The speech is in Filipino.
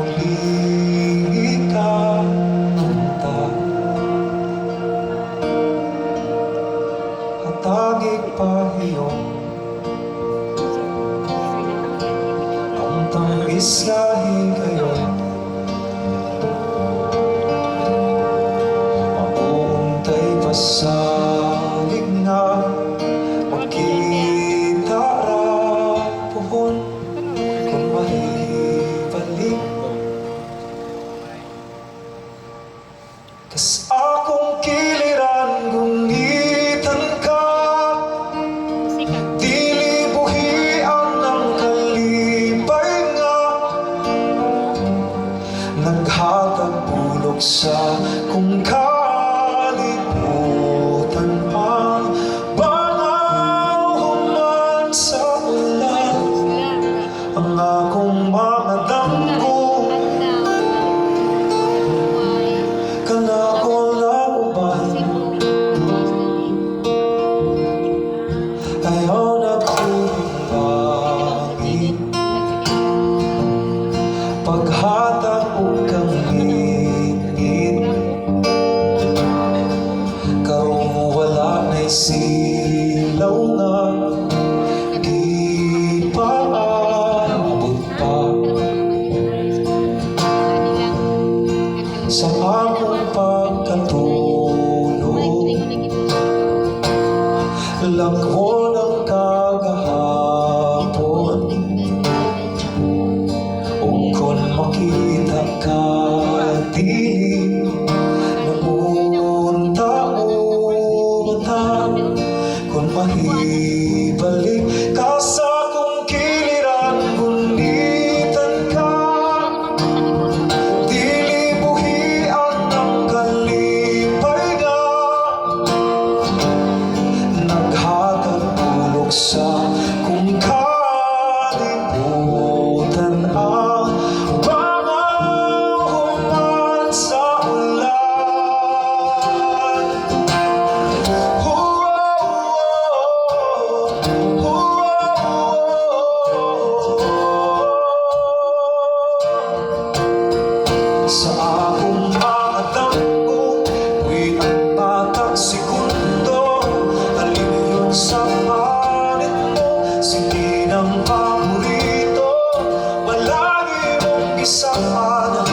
muli ka punta. Hatagig pa iyong puntang isyahin kayo. Mapuntay pa sa ligna, magkita ra puhon kung mahibalik. Kas akong kiliran gungitan ka, dili buhian ang kalipay nga, naghatag bulog sa kung kalibutan ang bangaw human sa ulan. Ang akong mga damgo kanako na uban, ayaw na kumbangin paghatag o kamingin. Karong wala na'y silaw nga di pa abot pa sa akong pagkatulog. Lagwon ang kagahapon, kung makita ka dili namunta o mata, kung mahibalik ka sa kung kiliran gunitan ka, dili buhian ang kalipay nga, naghatag tulog sa kung kalibutan ang bangaw human sa ulan. Sa akong mga damgo, buwi ang batang segundo, alin yun sa palit mo, sige ng paborito, malagi mong isama.